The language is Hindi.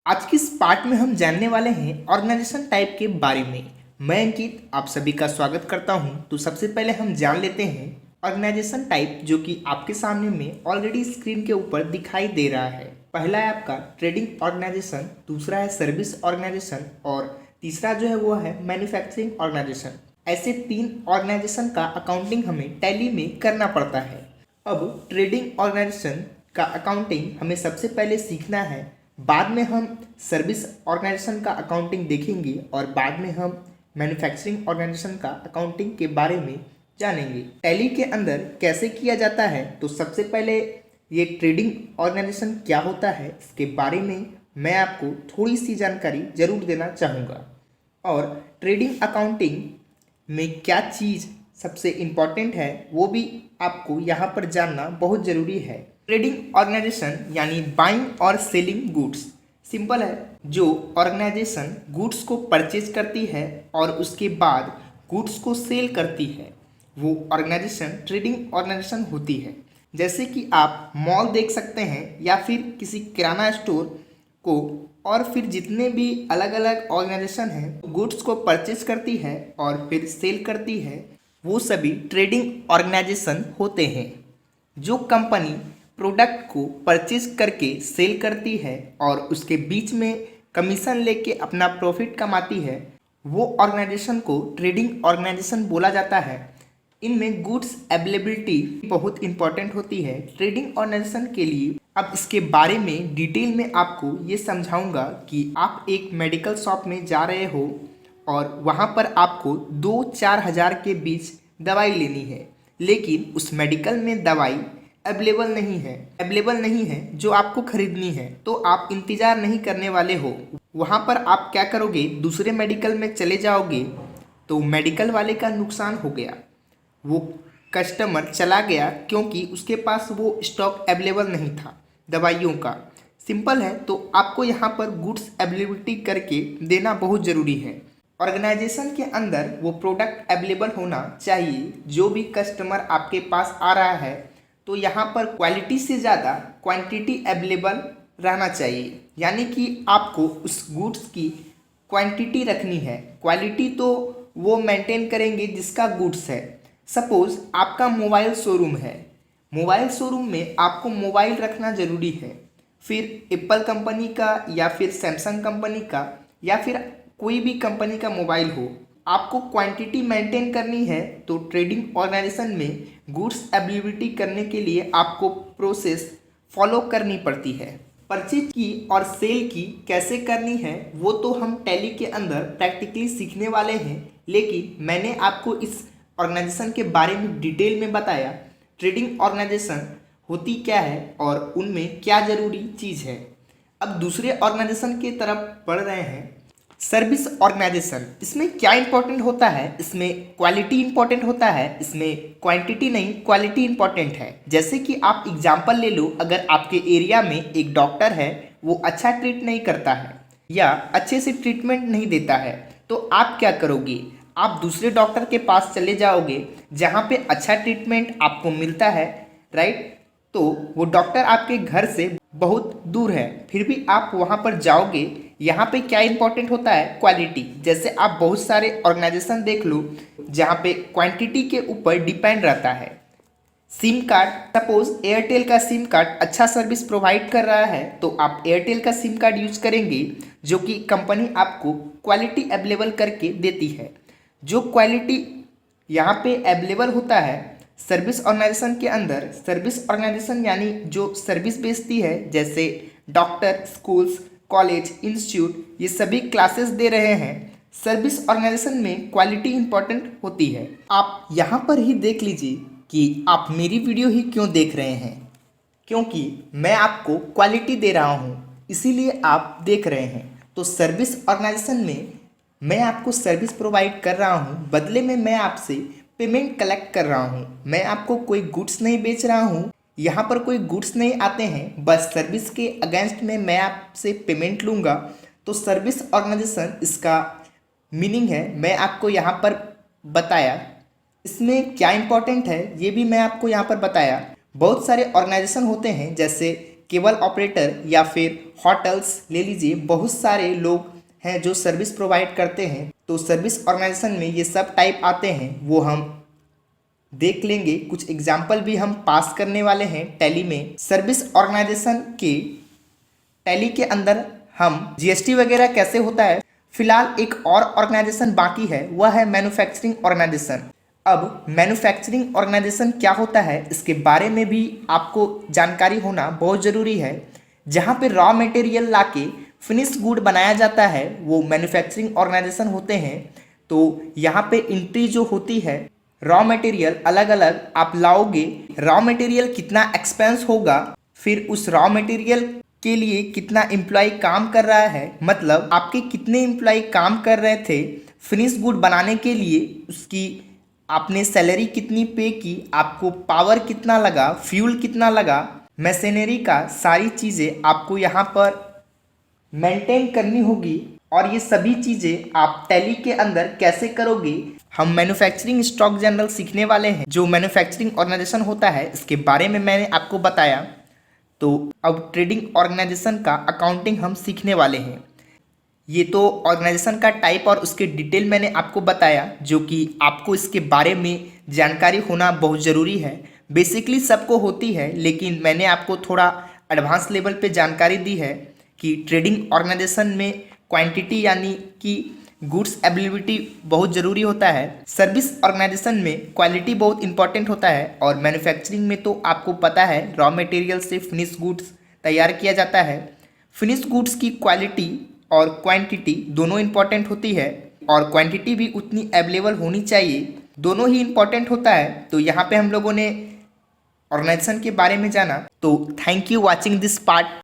आज की इस पार्ट में हम जानने वाले हैं ऑर्गेनाइजेशन टाइप के बारे में। मैं अंकित आप सभी का स्वागत करता हूं। तो सबसे पहले हम जान लेते हैं ऑर्गेनाइजेशन टाइप, जो कि आपके सामने में ऑलरेडी स्क्रीन के ऊपर दिखाई दे रहा है। पहला है आपका ट्रेडिंग ऑर्गेनाइजेशन, दूसरा है सर्विस ऑर्गेनाइजेशन और तीसरा जो है वो है मैन्युफैक्चरिंग ऑर्गेनाइजेशन। ऐसे तीन ऑर्गेनाइजेशन का अकाउंटिंग हमें टैली में करना पड़ता है। अब ट्रेडिंग ऑर्गेनाइजेशन का अकाउंटिंग हमें सबसे पहले सीखना है, बाद में हम सर्विस ऑर्गेनाइजेशन का अकाउंटिंग देखेंगे और बाद में हम मैन्युफैक्चरिंग ऑर्गेनाइजेशन का अकाउंटिंग के बारे में जानेंगे। टैली के अंदर कैसे किया जाता है, तो सबसे पहले ये ट्रेडिंग ऑर्गेनाइजेशन क्या होता है इसके बारे में मैं आपको थोड़ी सी जानकारी जरूर देना चाहूँगा। और ट्रेडिंग अकाउंटिंग में क्या चीज़ सबसे इम्पॉर्टेंट है वो भी आपको यहाँ पर जानना बहुत ज़रूरी है। ट्रेडिंग ऑर्गेनाइजेशन यानी बाइंग और सेलिंग गुड्स। सिंपल है, जो ऑर्गेनाइजेशन गुड्स को परचेज करती है और उसके बाद गुड्स को सेल करती है वो ऑर्गेनाइजेशन ट्रेडिंग ऑर्गेनाइजेशन होती है। जैसे कि आप मॉल देख सकते हैं या फिर किसी किराना स्टोर को, और फिर जितने भी अलग अलग ऑर्गेनाइजेशन हैं गुड्स को परचेज करती है और फिर सेल करती है, वो सभी ट्रेडिंग ऑर्गेनाइजेशन होते हैं। जो कंपनी प्रोडक्ट को परचेज करके सेल करती है और उसके बीच में कमीशन लेके अपना प्रॉफिट कमाती है, वो ऑर्गेनाइजेशन को ट्रेडिंग ऑर्गेनाइजेशन बोला जाता है। इनमें गुड्स अवेलेबिलिटी बहुत इंपॉर्टेंट होती है ट्रेडिंग ऑर्गेनाइजेशन के लिए। अब इसके बारे में डिटेल में आपको ये समझाऊंगा कि आप एक मेडिकल शॉप में जा रहे हो और वहाँ पर आपको 2-4 हज़ार के बीच दवाई लेनी है, लेकिन उस मेडिकल में दवाई अवेलेबल नहीं है जो आपको खरीदनी है, तो आप इंतज़ार नहीं करने वाले हो। वहाँ पर आप क्या करोगे, दूसरे मेडिकल में चले जाओगे, तो मेडिकल वाले का नुकसान हो गया, वो कस्टमर चला गया क्योंकि उसके पास वो स्टॉक अवेलेबल नहीं था दवाइयों का। सिंपल है, तो आपको यहाँ पर गुड्स अवेलेबिलिटी करके देना बहुत ज़रूरी है। ऑर्गेनाइजेशन के अंदर वो प्रोडक्ट अवेलेबल होना चाहिए जो भी कस्टमर आपके पास आ रहा है, तो यहाँ पर क्वालिटी से ज़्यादा क्वांटिटी अवेलेबल रहना चाहिए। यानी कि आपको उस गुड्स की क्वांटिटी रखनी है, क्वालिटी तो वो मेंटेन करेंगे जिसका गुड्स है। सपोज़ आपका मोबाइल शोरूम है, मोबाइल शोरूम में आपको मोबाइल रखना ज़रूरी है, फिर एप्पल कंपनी का या फिर सैमसंग कंपनी का या फिर कोई भी कंपनी का मोबाइल हो, आपको क्वांटिटी मेंटेन करनी है। तो ट्रेडिंग ऑर्गेनाइजेशन में गुड्स अवेलेबिलिटी करने के लिए आपको प्रोसेस फॉलो करनी पड़ती है। परचेज की और सेल की कैसे करनी है वो तो हम टैली के अंदर प्रैक्टिकली सीखने वाले हैं, लेकिन मैंने आपको इस ऑर्गेनाइजेशन के बारे में डिटेल में बताया ट्रेडिंग ऑर्गेनाइजेशन होती क्या है और उनमें क्या ज़रूरी चीज़ है। अब दूसरे ऑर्गेनाइजेशन की तरफ बढ़ रहे हैं, सर्विस ऑर्गेनाइजेशन। इसमें क्या इंपॉर्टेंट होता है, इसमें क्वालिटी इंपॉर्टेंट होता है, इसमें क्वांटिटी नहीं क्वालिटी इंपॉर्टेंट है। जैसे कि आप एग्जांपल ले लो, अगर आपके एरिया में एक डॉक्टर है, वो अच्छा ट्रीट नहीं करता है या अच्छे से ट्रीटमेंट नहीं देता है, तो आप क्या करोगे, आप दूसरे डॉक्टर के पास चले जाओगे जहाँ पे अच्छा ट्रीटमेंट आपको मिलता है, राइट। तो वो डॉक्टर आपके घर से बहुत दूर है, फिर भी आप वहाँ पर जाओगे। यहाँ पे क्या इंपॉर्टेंट होता है, क्वालिटी। जैसे आप बहुत सारे ऑर्गेनाइजेशन देख लो जहाँ पे क्वांटिटी के ऊपर डिपेंड रहता है। सिम कार्ड, सपोज एयरटेल का सिम कार्ड अच्छा सर्विस प्रोवाइड कर रहा है, तो आप एयरटेल का सिम कार्ड यूज करेंगे, जो कि कंपनी आपको क्वालिटी अवेलेबल करके देती है। जो क्वालिटी यहाँ पे अवेलेबल होता है सर्विस ऑर्गेनाइजेशन के अंदर, सर्विस ऑर्गेनाइजेशन यानी जो सर्विस बेचती है, जैसे डॉक्टर, स्कूल्स, कॉलेज, इंस्टीट्यूट, ये सभी क्लासेस दे रहे हैं। सर्विस ऑर्गेनाइजेशन में क्वालिटी इंपॉर्टेंट होती है। आप यहाँ पर ही देख लीजिए कि आप मेरी वीडियो ही क्यों देख रहे हैं, क्योंकि मैं आपको क्वालिटी दे रहा हूँ, इसीलिए आप देख रहे हैं। तो सर्विस ऑर्गेनाइजेशन में मैं आपको सर्विस प्रोवाइड कर रहा हूँ, बदले में मैं आपसे पेमेंट कलेक्ट कर रहा हूँ। मैं आपको कोई गुड्स नहीं बेच रहा हूँ, यहाँ पर कोई गुड्स नहीं आते हैं, बस सर्विस के अगेंस्ट में मैं आपसे पेमेंट लूँगा। तो सर्विस ऑर्गेनाइजेशन इसका मीनिंग है, मैं आपको यहाँ पर बताया। इसमें क्या इंपॉर्टेंट है ये भी मैं आपको यहाँ पर बताया। बहुत सारे ऑर्गेनाइजेशन होते हैं, जैसे केबल ऑपरेटर या फिर होटल्स ले लीजिए, बहुत सारे लोग हैं जो सर्विस प्रोवाइड करते हैं। तो सर्विस ऑर्गेनाइजेशन में ये सब टाइप आते हैं, वो हम देख लेंगे। कुछ एग्जाम्पल भी हम पास करने वाले हैं टैली में। सर्विस ऑर्गेनाइजेशन के टैली के अंदर हम जीएसटी वगैरह कैसे होता है। फिलहाल एक और ऑर्गेनाइजेशन बाकी है, वह है मैन्युफैक्चरिंग ऑर्गेनाइजेशन। अब मैन्युफैक्चरिंग ऑर्गेनाइजेशन क्या होता है, इसके बारे में भी आपको जानकारी होना बहुत ज़रूरी है। जहाँ पे रॉ मटेरियल लाके फिनिश गुड बनाया जाता है, वो मैन्युफैक्चरिंग ऑर्गेनाइजेशन होते हैं। तो यहाँ पे एंट्री जो होती है, रॉ मटेरियल अलग अलग आप लाओगे, रॉ मटेरियल कितना एक्सपेंस होगा, फिर उस रॉ मटेरियल के लिए कितना एम्प्लॉय काम कर रहा है, मतलब आपके कितने एम्प्लॉय काम कर रहे थे फिनिश गुड बनाने के लिए, उसकी आपने सैलरी कितनी पे की, आपको पावर कितना लगा, फ्यूल कितना लगा, मशीनरी का, सारी चीज़ें आपको यहाँ पर मेंटेन करनी होगी। और ये सभी चीज़ें आप टैली के अंदर कैसे करोगे, हम मैन्युफैक्चरिंग स्टॉक जनरल सीखने वाले हैं। जो मैन्युफैक्चरिंग ऑर्गेनाइजेशन होता है, इसके बारे में मैंने आपको बताया। तो अब ट्रेडिंग ऑर्गेनाइजेशन का अकाउंटिंग हम सीखने वाले हैं। ये तो ऑर्गेनाइजेशन का टाइप और उसके डिटेल मैंने आपको बताया, जो कि आपको इसके बारे में जानकारी होना बहुत ज़रूरी है। बेसिकली सबको होती है, लेकिन मैंने आपको थोड़ा एडवांस लेवल पे जानकारी दी है कि ट्रेडिंग ऑर्गेनाइजेशन में क्वांटिटी यानी कि गुड्स अवेलेबिलिटी बहुत ज़रूरी होता है। सर्विस ऑर्गेनाइजेशन में क्वालिटी बहुत इंपॉर्टेंट होता है। और मैन्युफैक्चरिंग में तो आपको पता है रॉ मटेरियल से फिनिश गुड्स तैयार किया जाता है। फिनिश गुड्स की क्वालिटी और क्वांटिटी दोनों इंपॉर्टेंट होती है, और क्वांटिटी भी उतनी अवेलेबल होनी चाहिए, दोनों ही इंपॉर्टेंट होता है। तो यहाँ पे हम लोगों ने ऑर्गेनाइजेशन के बारे में जाना। तो thank you watching this part.